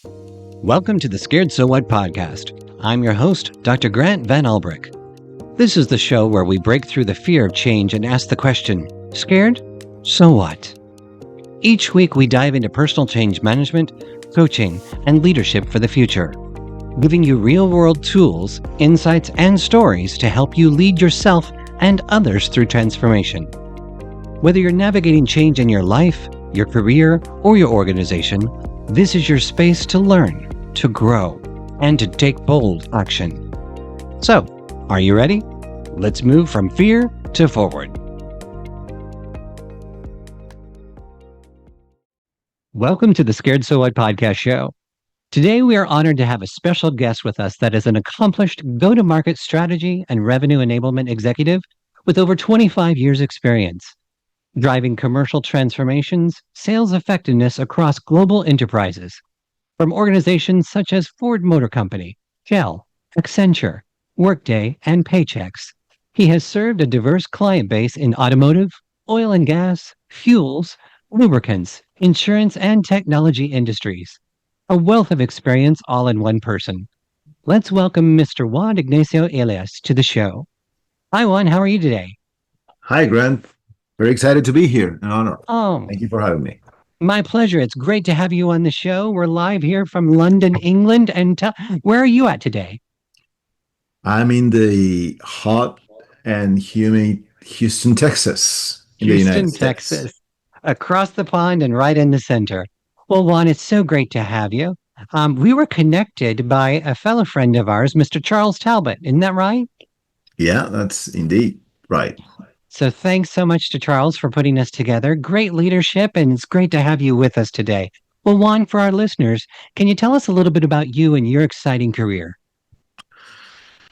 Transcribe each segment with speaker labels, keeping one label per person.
Speaker 1: Welcome to the Scared So What podcast. I'm your host, Dr. Grant Van Albrick. This is the show where we break through the fear of change and ask the question, scared? So what? Each week we dive into personal change management, coaching, and leadership for the future, giving you real-world tools, insights, and stories to help you lead yourself and others through transformation. Whether you're navigating change in your life, your career, or your organization, this is your space to learn, to grow, and to take bold action. So, are you ready? Let's move from fear to forward. Welcome to the Scared So What podcast show. Today, we are honored to have a special guest with us that is an accomplished go-to-market strategy and revenue enablement executive with over 25 years experience, driving commercial transformations, sales effectiveness across global enterprises, from organizations such as Ford Motor Company, Shell, Accenture, Workday, and Paychex. He has served a diverse client base in automotive, oil and gas, fuels, lubricants, insurance, and technology industries. A wealth of experience all in one person. Let's welcome Mr. Juan Ignacio Elias to the show. Hi, Juan. How are you today?
Speaker 2: Hi, Grant. Very excited to be here. An honor.
Speaker 1: Oh,
Speaker 2: Thank you for having me.
Speaker 1: my pleasure. It's great to have you on the show. We're live here from London, England. And where are you at today?
Speaker 2: I'm in the hot and humid Houston, Texas, in the United
Speaker 1: Houston,
Speaker 2: States.
Speaker 1: Texas, across the pond and right in the center. Well, Juan, it's so great to have you. We were connected by a fellow friend of ours, Mr. Charles Talbot. Isn't that right?
Speaker 2: Yeah, that's indeed right.
Speaker 1: So thanks so much to Charles for putting us together. Great leadership, and it's great to have you with us today. Well, Juan, for our listeners, can you tell us a little bit about you and your exciting career?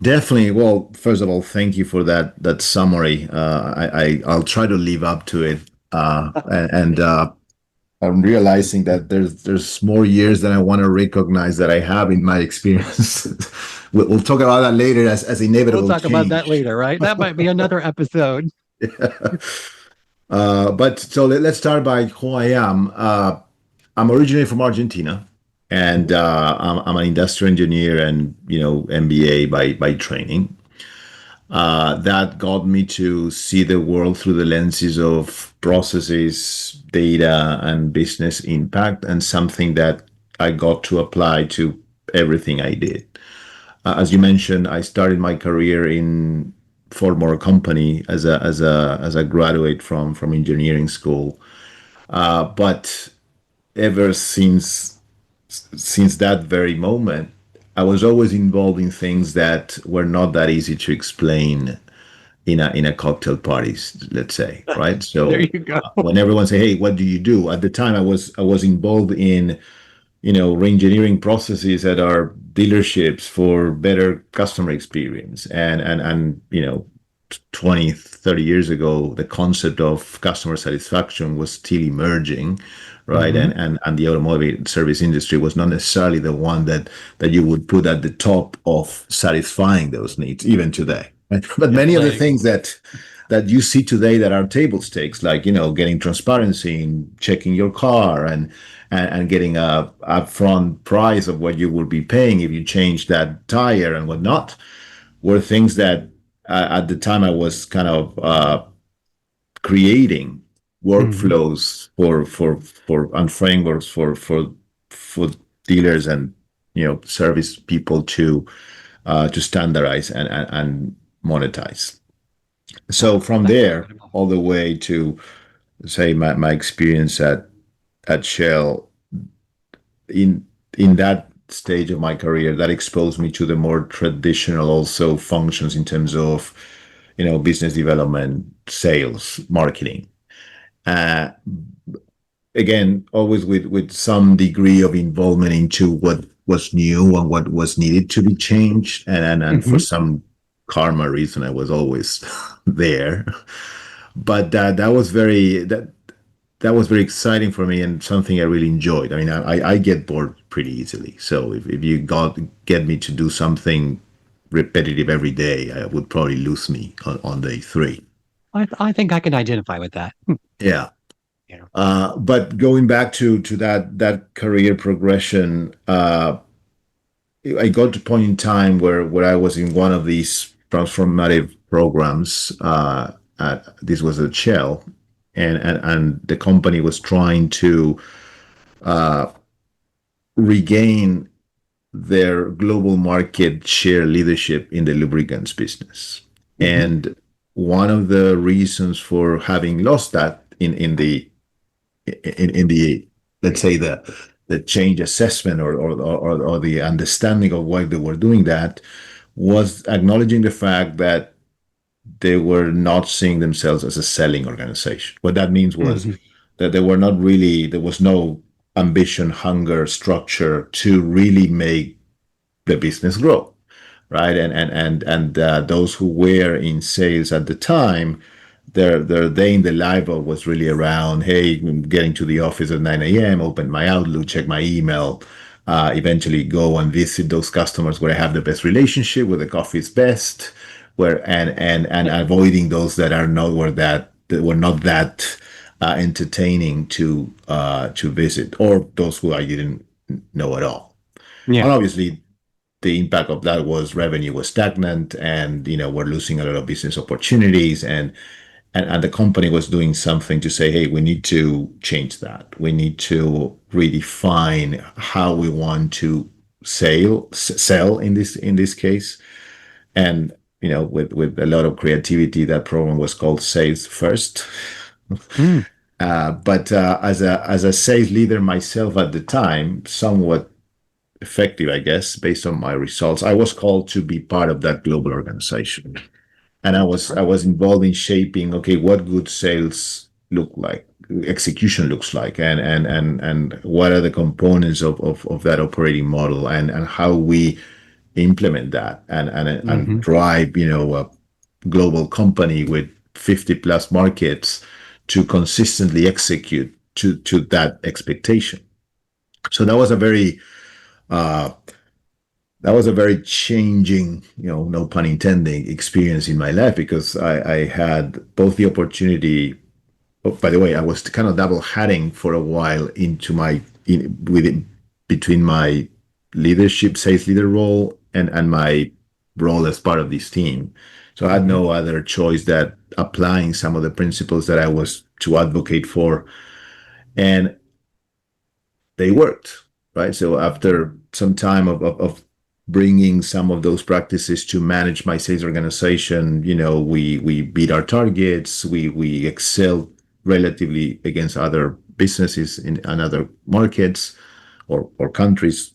Speaker 2: Definitely. Well, first of all, thank you for that summary. I'll try to live up to it. I'm realizing that there's more years than I want to recognize that I have in my experience. We'll talk about that later as
Speaker 1: We'll
Speaker 2: inevitable
Speaker 1: talk about that
Speaker 2: change.
Speaker 1: later, right? That might be another episode.
Speaker 2: But so let's start by who I am. I'm originally from Argentina, and I'm an industrial engineer and MBA by training. That got me to see the world through the lenses of processes, data, and business impact, and something that I got to apply to everything I did. As you mentioned, I started my career in Ford Motor Company as a graduate from engineering school. But ever since that very moment, I was always involved in things that were not that easy to explain in a cocktail parties, let's say, right?
Speaker 1: There
Speaker 2: So
Speaker 1: you go.
Speaker 2: when everyone say, "Hey, what do you do?" At the time, I was involved in re-engineering processes at our dealerships for better customer experience. And 20, 30 years ago, the concept of customer satisfaction was still emerging, right?
Speaker 1: Hmm.
Speaker 2: And the automotive service industry was not necessarily the one that you would put at the top of satisfying those needs, even today. Right? But
Speaker 1: Yeah,
Speaker 2: many of the
Speaker 1: like,
Speaker 2: things that you see today that are table stakes, like getting transparency in checking your car and getting a upfront price of what you will be paying if you change that tire and whatnot, were things that at the time I was kind of creating
Speaker 1: mhm.
Speaker 2: workflows for and frameworks for dealers and service people to standardize and monetize. So from
Speaker 1: That's
Speaker 2: there
Speaker 1: incredible.
Speaker 2: all the way to say my experience at Shell in that stage of my career that exposed me to the more traditional also functions in terms of business development, sales, marketing. uh, Again, always with some degree of involvement into what was new and what was needed to be changed, and for
Speaker 1: Hmm.
Speaker 2: some karma reason I was always there. But that was very exciting for me and something I really enjoyed. I mean, I get bored pretty easily. So if you get me to do something repetitive every day, I would probably lose me on day three.
Speaker 1: I think I can identify with that.
Speaker 2: Yeah.
Speaker 1: Yeah.
Speaker 2: But going back to that career progression, I got to a point in time where I was in one of these transformative programs. This was a Shell, and the company was trying to regain their global market share leadership in the lubricants business.
Speaker 1: Hmm.
Speaker 2: And one of the reasons for having lost that in the, let's say, the change assessment, or the understanding of why they were doing that, was acknowledging the fact that they were not seeing themselves as a selling organization. What that means was
Speaker 1: Hmm.
Speaker 2: that they were not really, there was no ambition, hunger, structure to really make the business grow, right? And those who were in sales at the time, their day in the life was really around, hey, getting to the office at 9 a.m., open my Outlook, check my email, eventually go and visit those customers where I have the best relationship, where the coffee is best, where and avoiding those that are not that were not that entertaining to visit, or those who I didn't know at all. And
Speaker 1: Yeah.
Speaker 2: obviously, the impact of that was revenue was stagnant, and we're losing a lot of business opportunities, and the company was doing something to say, hey, we need to change that. We need to redefine how we want to sell in this case. And with a lot of creativity, that program was called Sales First.
Speaker 1: Mm.
Speaker 2: But as a sales leader myself at the time, somewhat effective, I guess, based on my results, I was called to be part of that global organization. And I was involved in shaping, okay, what good sales look like, execution looks like, and what are the components of that operating model, and how we implement that, and
Speaker 1: Hmm.
Speaker 2: drive a global company with 50 plus markets to consistently execute to that expectation. So that was a very changing, no pun intending, experience in my life, because I had both the opportunity. Oh, by the way, I was kind of double hatting for a while between my leadership, sales leader role, and my role as part of this team. So I had
Speaker 1: Hmm.
Speaker 2: no other choice that applying some of the principles that I was to advocate for, and they worked, right? So after some time of bringing some of those practices to manage my sales organization, we beat our targets, we excelled relatively against other businesses in other markets or countries,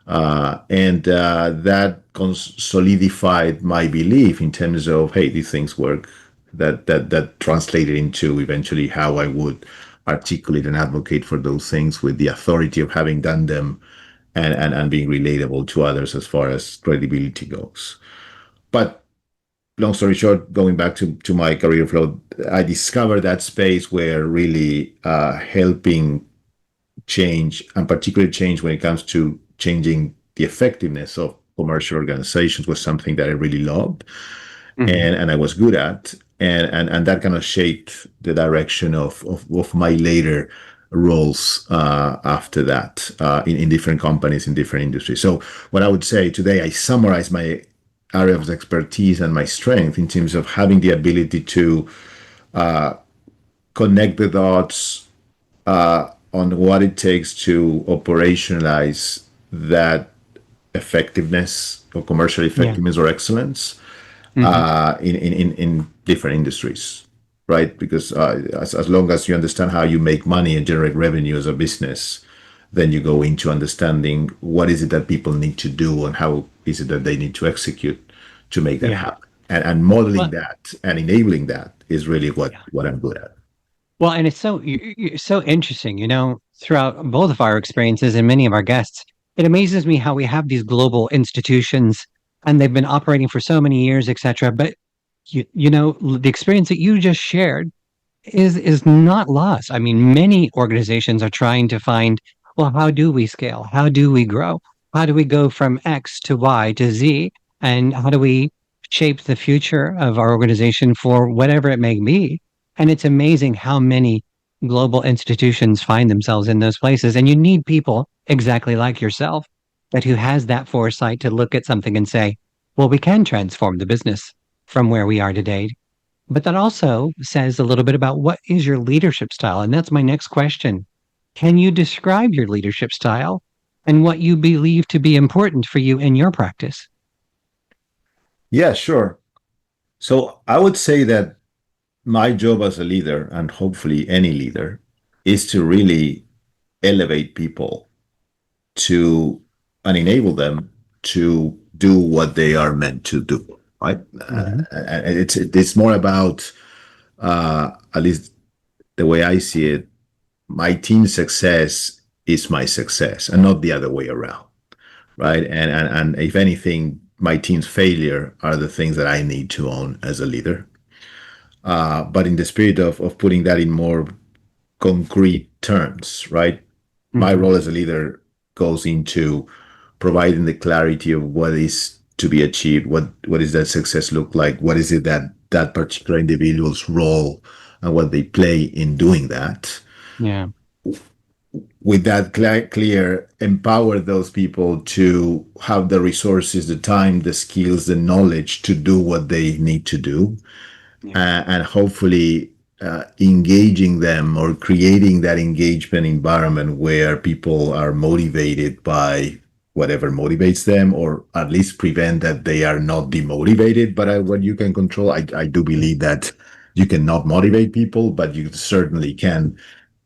Speaker 2: and that solidified my belief in terms of, hey, these things work. That translated into eventually how I would articulate and advocate for those things with the authority of having done them, and being relatable to others as far as credibility goes. But long story short, going back to my career flow, I discovered that space where really helping change, and particularly change when it comes to changing the effectiveness of commercial organizations, was something that I really loved,
Speaker 1: Hmm.
Speaker 2: and I was good at, and that kind of shaped the direction of my later roles after that, in different companies in different industries. So what I would say today, I summarize my area of expertise and my strength in terms of having the ability to connect the dots on what it takes to operationalize that effectiveness, or commercial
Speaker 1: Yeah.
Speaker 2: effectiveness, or excellence,
Speaker 1: Hmm.
Speaker 2: in different industries, right? Because as long as you understand how you make money and generate revenue as a business, then you go into understanding what is it that people need to do, and how is it that they need to execute to make that
Speaker 1: Yeah.
Speaker 2: happen. And modeling
Speaker 1: Well,
Speaker 2: that and enabling that is really what,
Speaker 1: yeah.
Speaker 2: what I'm good at.
Speaker 1: Well, and it's so interesting, throughout both of our experiences and many of our guests, it amazes me how we have these global institutions and they've been operating for so many years, et cetera. But the experience that you just shared is not lost. I mean, many organizations are trying to find, well, how do we scale? How do we grow? How do we go from X to Y to Z? And how do we shape the future of our organization for whatever it may be? And it's amazing how many global institutions find themselves in those places. And you need people exactly like yourself, but who has that foresight to look at something and say, well, we can transform the business from where we are today. But that also says a little bit about what is your leadership style. And that's my next question. Can you describe your leadership style and what you believe to be important for you in your practice?
Speaker 2: Yeah, sure. So I would say that my job as a leader, and hopefully any leader, is to really elevate people to and enable them to do what they are meant to do. Right?
Speaker 1: Hmm.
Speaker 2: And it's more about, at least the way I see it, my team's success is my success, and not the other way around. Right? And if anything, my team's failure are the things that I need to own as a leader. But in the spirit of putting that in more concrete terms, right? My
Speaker 1: Hmm.
Speaker 2: role as a leader goes into providing the clarity of what is to be achieved, what is that success look like, what is it that that particular individual's role and what they play in doing that.
Speaker 1: Yeah.
Speaker 2: With that clear, empower those people to have the resources, the time, the skills, the knowledge to do what they need to do,
Speaker 1: Yeah.
Speaker 2: and hopefully engaging them or creating that engagement environment where people are motivated by whatever motivates them, or at least prevent that they are not demotivated. But what you can control, I do believe that you cannot motivate people, but you certainly can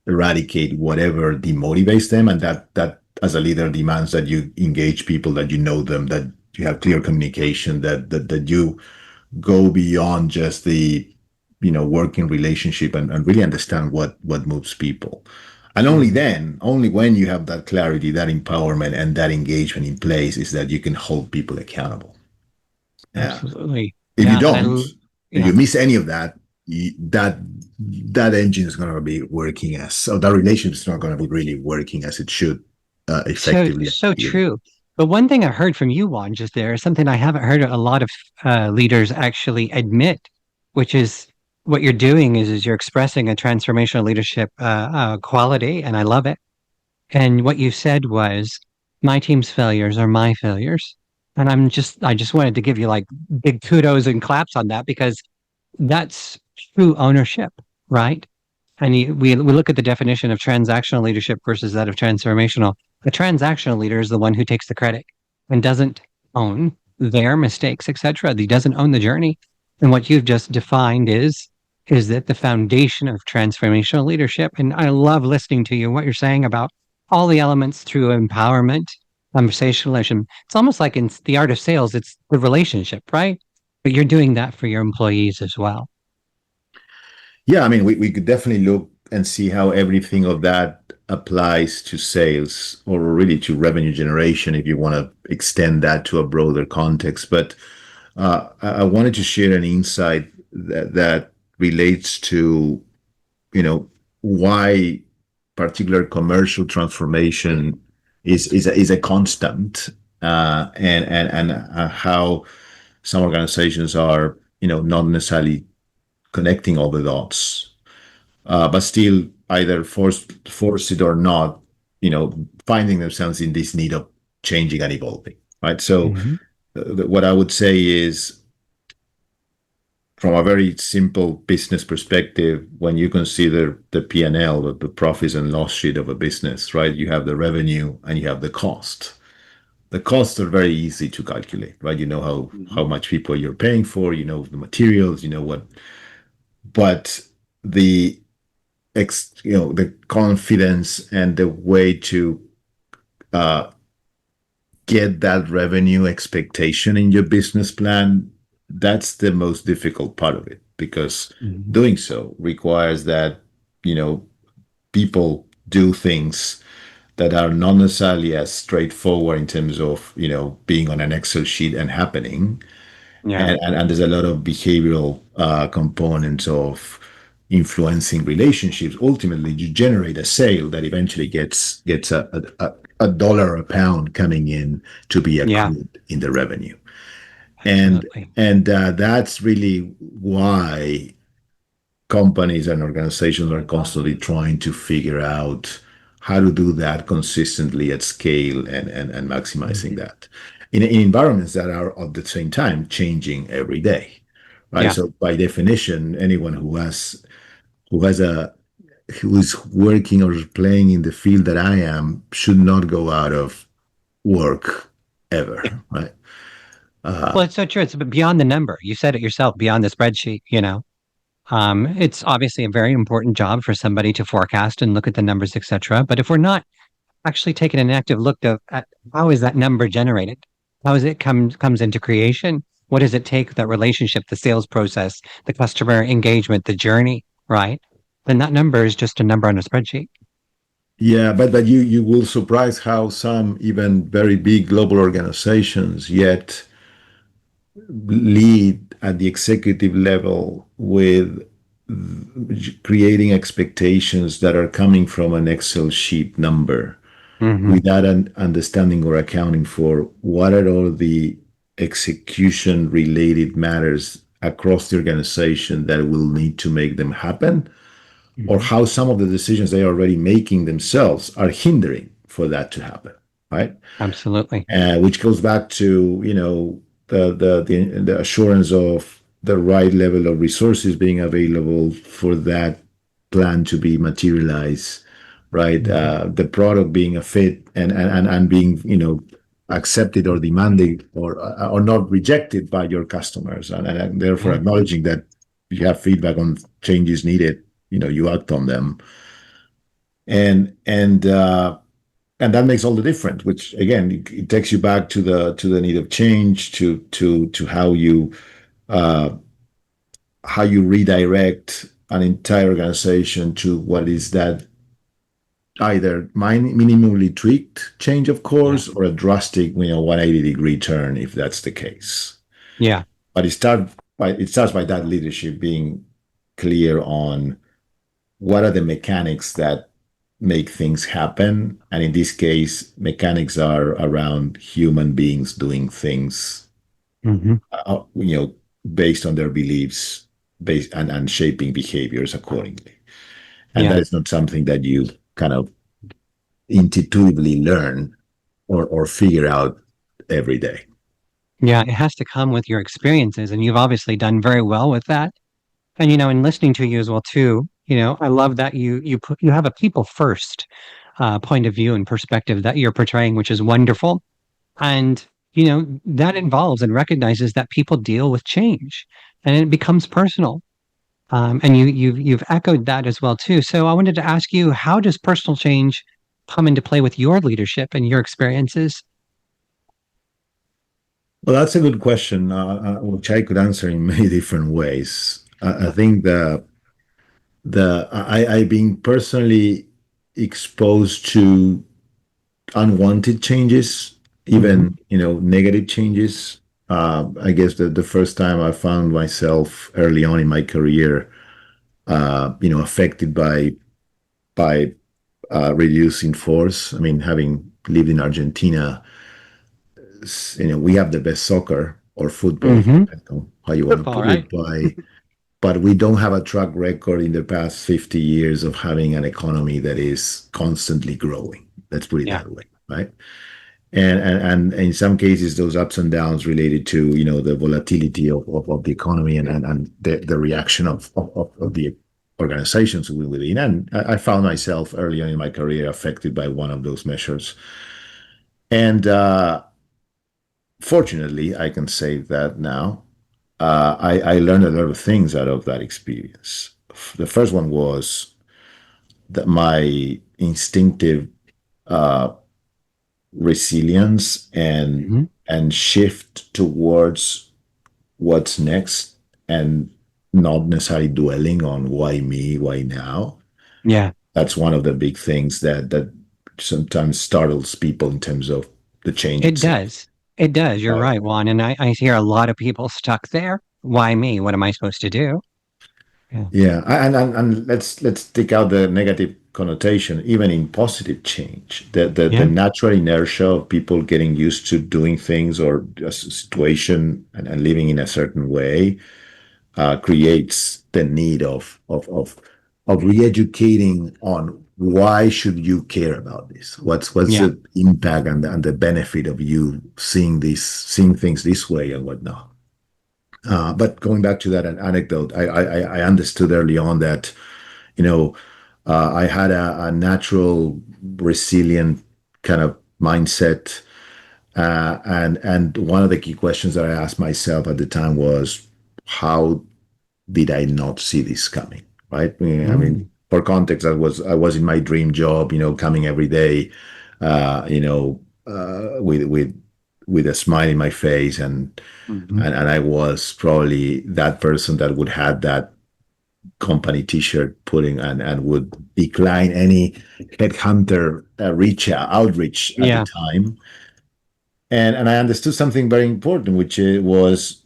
Speaker 2: eradicate whatever demotivates them, and that as a leader demands that you engage people, that you know them, that you have clear communication, that you go beyond just the working relationship, and really understand what moves people. And only
Speaker 1: Hmm.
Speaker 2: then, only when you have that clarity, that empowerment, and that engagement in place, is that you can hold people accountable. Yeah.
Speaker 1: Absolutely.
Speaker 2: If you
Speaker 1: Yeah.
Speaker 2: don't, if
Speaker 1: Yeah.
Speaker 2: you miss any of that, that engine is going to be working as, so that relationship is not going to be really working as it should,
Speaker 1: So
Speaker 2: effectively.
Speaker 1: so true. But one thing I heard from you, Juan, just there is something I haven't heard a lot of leaders actually admit, which is what you're doing is you're expressing a transformational leadership quality, and I love it. And what you said was, my team's failures are my failures. And I just wanted to give you like big kudos and claps on that because that's true ownership, right? And we look at the definition of transactional leadership versus that of transformational. A transactional leader is the one who takes the credit and doesn't own their mistakes, etc. He doesn't own the journey. And what you've just defined is that the foundation of transformational leadership. And I love listening to you, what you're saying about all the elements through empowerment, conversationalism. It's almost like in the art of sales, it's the relationship, right? But you're doing that for your employees as well.
Speaker 2: Yeah, I mean, we could definitely look and see how everything of that applies to sales, or really to revenue generation, if you want to extend that to a broader context. But I wanted to share an insight that relates to, why particular commercial transformation is a constant, and how some organizations are, not necessarily connecting all the dots, but still either force it or not, finding themselves in this need of changing and evolving. Right. So
Speaker 1: Mhm.
Speaker 2: what I would say is, from a very simple business perspective, when you consider the P&L, the profits and loss sheet of a business, right? You have the revenue and you have the cost. The costs are very easy to calculate, right? You know how
Speaker 1: Mhm.
Speaker 2: much people you're paying for, the materials, what. But the the confidence and the way to uh, get that revenue expectation in your business plan, that's the most difficult part of it, because
Speaker 1: Mhm.
Speaker 2: doing so requires that, you know, people do things that are not necessarily as straightforward in terms of, being on an Excel sheet and happening.
Speaker 1: Yeah.
Speaker 2: And there's a lot of behavioral components of influencing relationships. Ultimately, you generate a sale that eventually gets a dollar a pound coming in to be
Speaker 1: Yeah.
Speaker 2: accrued in the revenue. and
Speaker 1: Absolutely.
Speaker 2: and that's really why companies and organizations are constantly trying to figure out how to do that consistently at scale and maximizing that in environments that are at the same time changing every day, right?
Speaker 1: Yeah.
Speaker 2: So by definition, anyone who has a who is working or playing in the field that I am should not go out of work
Speaker 1: Yeah.
Speaker 2: ever, right?
Speaker 1: Well, it's so true. It's beyond the number. You said it yourself, beyond the spreadsheet, you know. It's obviously a very important job for somebody to forecast and look at the numbers, etc. But if we're not actually taking an active look at how is that number generated, how is it comes into creation, what does it take, that relationship, the sales process, the customer engagement, the journey, right? Then that number is just a number on a spreadsheet.
Speaker 2: Yeah, but you will surprise how some even very big global organizations yet lead at the executive level with creating expectations that are coming from an Excel sheet number
Speaker 1: Hmm.
Speaker 2: without an understanding or accounting for what are all the execution related matters across the organization that will need to make them happen, or
Speaker 1: Hmm.
Speaker 2: how some of the decisions they are already making themselves are hindering for that to happen, right?
Speaker 1: Absolutely.
Speaker 2: Which goes back to the assurance of the right level of resources being available for that plan to be materialized, right?
Speaker 1: Hmm.
Speaker 2: The product being a fit and being accepted or demanded or not rejected by your customers, and therefore
Speaker 1: Yeah.
Speaker 2: acknowledging that you have feedback on changes needed, you act on them, and and uh, and that makes all the difference. Which again, it takes you back to the need of change, to uh, how you redirect an entire organization to what is that either minimally tweaked change, of
Speaker 1: Yeah.
Speaker 2: course, or a drastic 180-degree turn if that's the case.
Speaker 1: Yeah.
Speaker 2: But it starts by that leadership being clear on what are the mechanics that make things happen. And in this case, mechanics are around human beings doing things,
Speaker 1: Hmm.
Speaker 2: uh, you know, based on their beliefs, based and shaping behaviors accordingly. And that
Speaker 1: Yeah.
Speaker 2: is not something that you kind of intuitively learn or figure out every day.
Speaker 1: Yeah. It has to come with your experiences, and you've obviously done very well with that. And in listening to you as well too, I love that you have a people first point of view and perspective that you're portraying, which is wonderful. And that involves and recognizes that people deal with change, and it becomes personal. And you've echoed that as well too. So I wanted to ask you, how does personal change come into play with your leadership and your experiences?
Speaker 2: Well, that's a good question, which I could answer in many different ways. I think I've been personally exposed to unwanted changes,
Speaker 1: Hmm.
Speaker 2: even negative changes. I guess the first time I found myself early on in my career, affected by reducing force. I mean, having lived in Argentina, we have the best soccer or football,
Speaker 1: Hmm.
Speaker 2: I don't know how you want to
Speaker 1: Football,
Speaker 2: put it,
Speaker 1: right?
Speaker 2: but we don't have a track record in the past 50 years of having an economy that is constantly growing. Let's put it
Speaker 1: Yeah.
Speaker 2: that way, right? And in some cases, those ups and downs related to the volatility of the economy and the reaction of the organizations we live in. And I found myself early on in my career affected by one of those measures. And fortunately, I can say that now I learned a lot of things out of that experience. The first one was that my instinctive uh, resilience
Speaker 1: Hmm.
Speaker 2: and shift towards what's next, and not necessarily dwelling on why me, why now.
Speaker 1: Yeah.
Speaker 2: That's one of the big things that sometimes startles people in terms of the change
Speaker 1: It
Speaker 2: itself.
Speaker 1: does. It does. You're
Speaker 2: Right.
Speaker 1: right, Juan. And I hear a lot of people stuck there. Why me? What am I supposed to do? Yeah.
Speaker 2: Yeah, and let's take out the negative connotation. Even in positive change, the
Speaker 1: Yeah.
Speaker 2: natural inertia of people getting used to doing things or a situation and living in a certain way creates the need of re-educating on why should you care about this? What's
Speaker 1: Yeah.
Speaker 2: the impact and the benefit of you seeing things this way and whatnot. But going back to that anecdote, I understood early on that you know I had a natural resilient kind of mindset, and one of the key questions that I asked myself at the time was, how did I not see this coming? Right?
Speaker 1: Mm.
Speaker 2: For context, I was in my dream job, coming every day, with a smile in my face, and
Speaker 1: Mhm.
Speaker 2: and I was probably that person that would have that company T-shirt putting and would decline any headhunter outreach at the
Speaker 1: Yeah.
Speaker 2: time, and I understood something very important, which was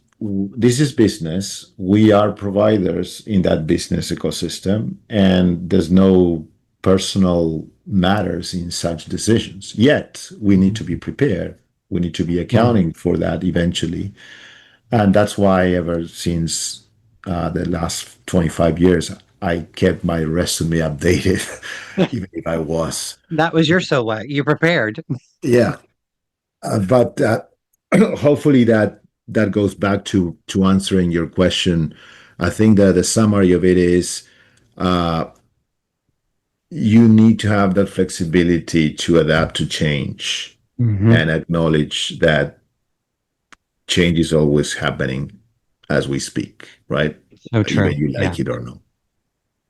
Speaker 2: this is business. We are providers in that business ecosystem, and there's no personal matters in such decisions. Yet we need to
Speaker 1: Mhm.
Speaker 2: be prepared. We need to be
Speaker 1: Mhm.
Speaker 2: accounting for that eventually, and that's why ever since the last 25 years, I kept my resume updated, even if I was,
Speaker 1: That was your so what? You prepared.
Speaker 2: yeah. But hopefully that goes back to answering your question. I think that the summary of it is, uh, you need to have that flexibility to adapt to change
Speaker 1: Hmm.
Speaker 2: and acknowledge that change is always happening as we speak, right?
Speaker 1: So
Speaker 2: Even
Speaker 1: true.
Speaker 2: you
Speaker 1: Yeah.
Speaker 2: like it or not.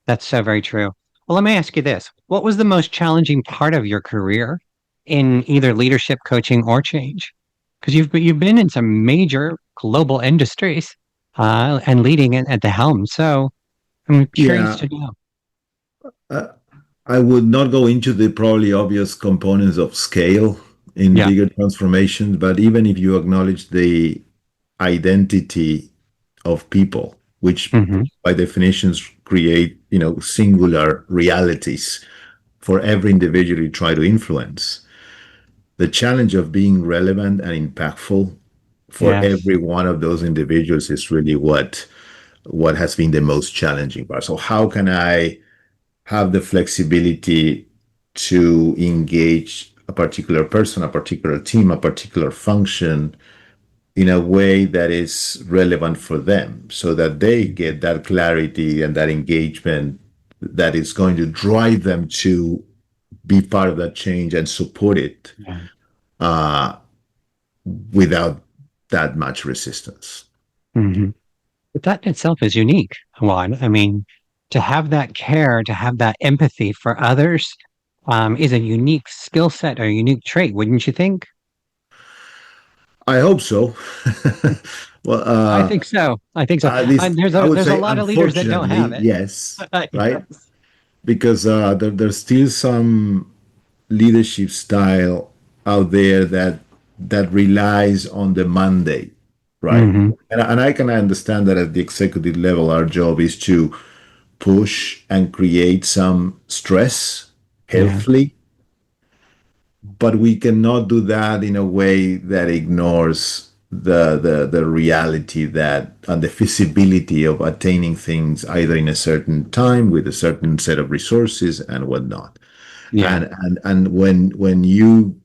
Speaker 1: That's so very true. Well, let me ask you this. What was the most challenging part of your career in either leadership, coaching, or change? Because you've been in some major global industries and leading it at the helm. So I'm curious
Speaker 2: Yeah,
Speaker 1: to know.
Speaker 2: uh, I would not go into the probably obvious components of scale in
Speaker 1: Yeah.
Speaker 2: bigger transformations, but even if you acknowledge the identity of people, which
Speaker 1: Hmm.
Speaker 2: by definitions create, singular realities for every individual you try to influence. The challenge of being relevant and impactful for
Speaker 1: Yes.
Speaker 2: every one of those individuals is really what has been the most challenging part. So how can I have the flexibility to engage a particular person, a particular team, a particular function in a way that is relevant for them so that they get that clarity and that engagement that is going to drive them to be part of that change and support it
Speaker 1: Yeah.
Speaker 2: uh, without that much resistance.
Speaker 1: Hmm. But that in itself is unique, Juan. I mean, to have that care, to have that empathy for others, is a unique skill set or a unique trait, wouldn't you think?
Speaker 2: I hope so. Well,
Speaker 1: I think so. I think so.
Speaker 2: at least I would
Speaker 1: There's a
Speaker 2: say,
Speaker 1: lot of leaders that don't have
Speaker 2: unfortunately,
Speaker 1: it.
Speaker 2: yes, right?
Speaker 1: Yes.
Speaker 2: Because there's still some leadership style out there that relies on the mandate, right?
Speaker 1: Hmm.
Speaker 2: And I can understand that at the executive level, our job is to push and create some stress
Speaker 1: Yeah.
Speaker 2: healthily, but we cannot do that in a way that ignores the reality that and the feasibility of attaining things either in a certain time with a certain set of resources and whatnot.
Speaker 1: Yeah.
Speaker 2: And when you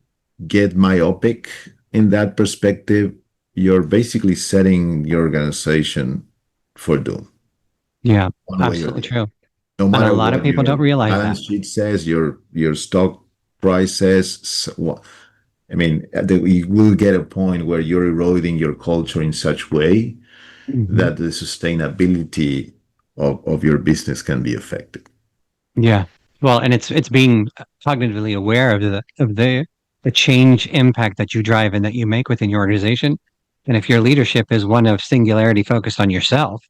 Speaker 2: get myopic in that perspective, you're basically setting your organization for doom,
Speaker 1: Yeah.
Speaker 2: one way or
Speaker 1: Absolutely
Speaker 2: the other.
Speaker 1: true.
Speaker 2: No
Speaker 1: And a
Speaker 2: matter
Speaker 1: lot of
Speaker 2: what
Speaker 1: people don't
Speaker 2: your
Speaker 1: realize that.
Speaker 2: balance sheet says, your stock price says, well, you will get a point where you're eroding your culture in such way
Speaker 1: Hmm.
Speaker 2: that the sustainability of your business can be affected.
Speaker 1: Yeah. Well, and it's being cognitively aware of the change impact that you drive and that you make within your organization. And if your leadership is one of singularity focused on yourself,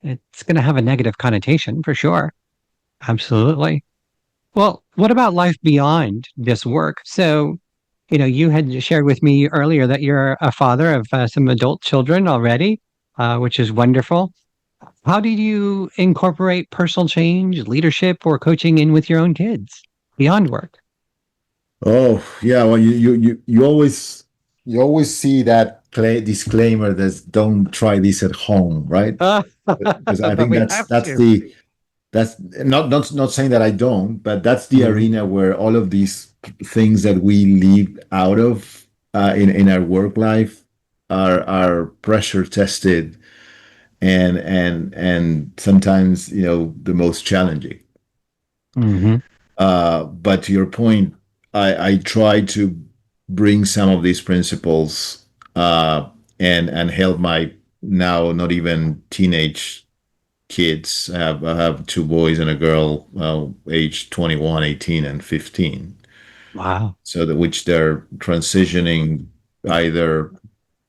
Speaker 1: it's going to have a negative connotation for sure. Absolutely. Well, what about life beyond this work? So, you had shared with me earlier that you're a father of some adult children already, which is wonderful. How did you incorporate personal change, leadership, or coaching in with your own kids beyond work?
Speaker 2: Oh yeah, well you always see that. disclaimer that don't try this at home, right? Because I
Speaker 1: But
Speaker 2: think
Speaker 1: we
Speaker 2: that's
Speaker 1: have
Speaker 2: that's
Speaker 1: to.
Speaker 2: the that's not saying that I don't, but that's the
Speaker 1: Mhm.
Speaker 2: arena where all of these things that we leave out of in our work life are pressure tested and sometimes the most challenging.
Speaker 1: Mhm.
Speaker 2: But to your point, I try to bring some of these principles and help my now not even teenage kids. I have two boys and a girl, aged 21, 18, and 15.
Speaker 1: Wow.
Speaker 2: So that which they're transitioning either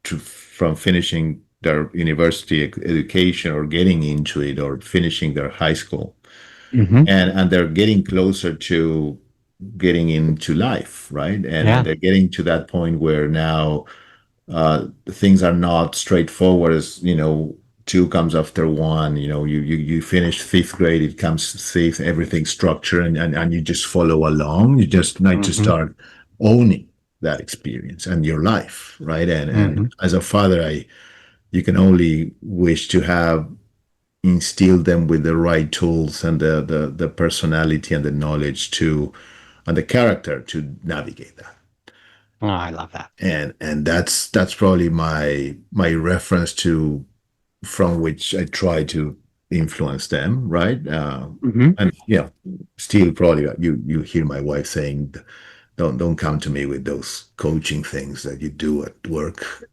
Speaker 2: from finishing their university education or getting into it or finishing their high school,
Speaker 1: Mhm.
Speaker 2: and they're getting closer to getting into life, right? And
Speaker 1: Yeah.
Speaker 2: they're getting to that point where now things are not straightforward as two comes after one. You finish fifth grade, it comes sixth, everything structured, and you just follow along. You just need to
Speaker 1: Mhm.
Speaker 2: start owning that experience and your life, right? And
Speaker 1: Mhm.
Speaker 2: as a father, you can only wish to have instilled them with the right tools and the personality and the knowledge to and the character to navigate that.
Speaker 1: Oh, I love that.
Speaker 2: And that's probably my reference to from which I try to influence them, right?
Speaker 1: Mhm.
Speaker 2: And still probably you hear my wife saying, don't come to me with those coaching things that you do at work.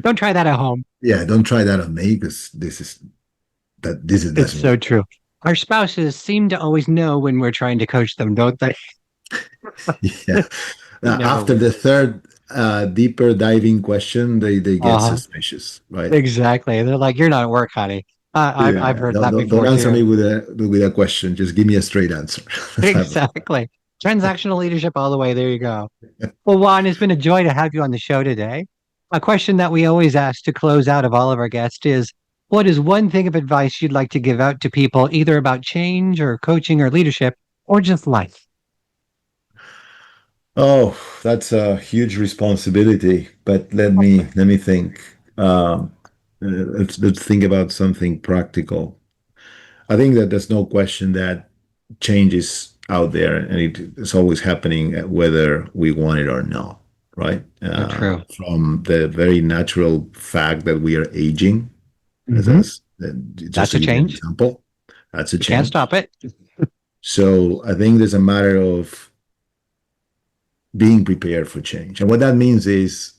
Speaker 1: Don't try that at home.
Speaker 2: Yeah, don't try that on me because this
Speaker 1: It's
Speaker 2: doesn't
Speaker 1: so
Speaker 2: work.
Speaker 1: true. Our spouses seem to always know when we're trying to coach them, don't they?
Speaker 2: Yeah.
Speaker 1: Never
Speaker 2: After
Speaker 1: win.
Speaker 2: the third deeper diving question, they get
Speaker 1: Uh-huh.
Speaker 2: suspicious, right?
Speaker 1: Exactly. They're like, "You're not at work, honey." I've
Speaker 2: Yeah.
Speaker 1: heard
Speaker 2: Don't,
Speaker 1: that
Speaker 2: don't, don't
Speaker 1: before
Speaker 2: answer me
Speaker 1: too.
Speaker 2: with a question. Just give me a straight answer. Let's have it.
Speaker 1: Exactly. Transactional leadership all the way. There you go. Well, Juan, it's been a joy to have you on the show today. A question that we always ask to close out of all of our guests is, what is one thing of advice you'd like to give out to people, either about change or coaching or leadership or just life?
Speaker 2: Oh, that's a huge responsibility. But let me think. Let's think about something practical. I think that there's no question that change is out there, and it's always happening, whether we want it or not, right?
Speaker 1: So true.
Speaker 2: From the very natural fact that we are aging,
Speaker 1: Hmm.
Speaker 2: just
Speaker 1: That's
Speaker 2: to
Speaker 1: a
Speaker 2: give you an
Speaker 1: change.
Speaker 2: example, that's a
Speaker 1: You can't
Speaker 2: change.
Speaker 1: stop it.
Speaker 2: So I think there's a matter of being prepared for change, and what that means is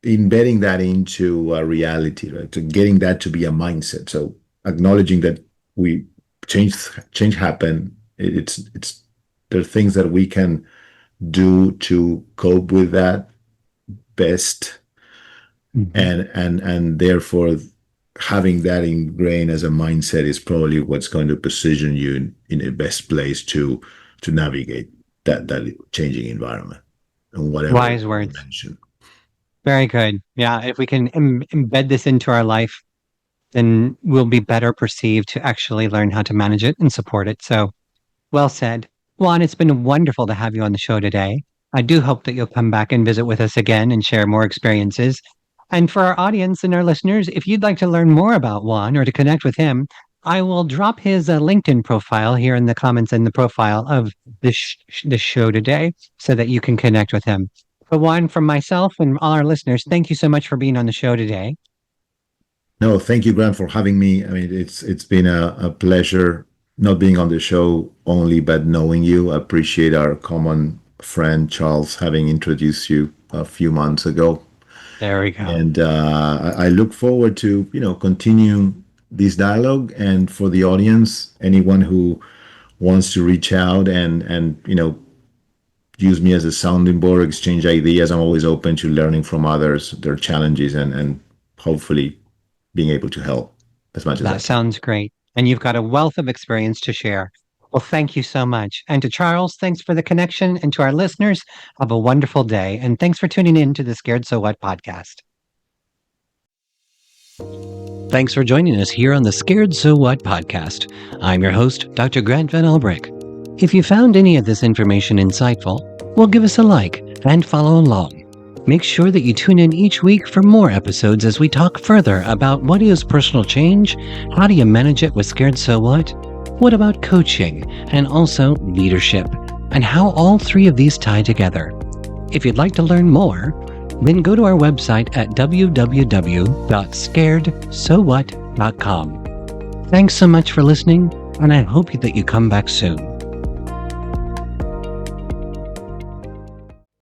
Speaker 2: embedding that into a reality, right? So getting that to be a mindset. So acknowledging that we change happen. It's there are things that we can do to cope with that best,
Speaker 1: Hmm.
Speaker 2: and therefore having that ingrained as a mindset is probably what's going to position you in the best place to navigate that changing environment and whatever
Speaker 1: Wise words.
Speaker 2: dimension.
Speaker 1: Very good. Yeah. If we can embed this into our life, then we'll be better perceived to actually learn how to manage it and support it. So, well said. Juan, it's been wonderful to have you on the show today. I do hope that you'll come back and visit with us again and share more experiences. And for our audience and our listeners, if you'd like to learn more about Juan or to connect with him, I will drop his LinkedIn profile here in the comments in the profile of this show today so that you can connect with him. For Juan, from myself and all our listeners, thank you so much for being on the show today.
Speaker 2: No, thank you, Grant, for having me. I mean, it's been a pleasure not being on the show only, but knowing you. I appreciate our common friend Charles having introduced you a few months ago,
Speaker 1: There we go.
Speaker 2: and I look forward to continuing this dialogue. And for the audience, anyone who wants to reach out and use me as a sounding board, exchange ideas, I'm always open to learning from others, their challenges, and hopefully being able to help as much as I
Speaker 1: That
Speaker 2: can.
Speaker 1: sounds great. And you've got a wealth of experience to share. Well, thank you so much. And to Charles, thanks for the connection. And to our listeners, have a wonderful day. And thanks for tuning in to the Scared So What podcast. Thanks for joining us here on the Scared So What podcast. I'm your host, Dr. Grant Van Elbrick. If you found any of this information insightful, well, give us a like and follow along. Make sure that you tune in each week for more episodes as we talk further about what is personal change, how do you manage it with Scared So what about coaching, and also leadership, and how all three of these tie together. If you'd like to learn more, then go to our website at www.scaredsowhat.com. Thanks so much for listening, and I hope that you come back soon.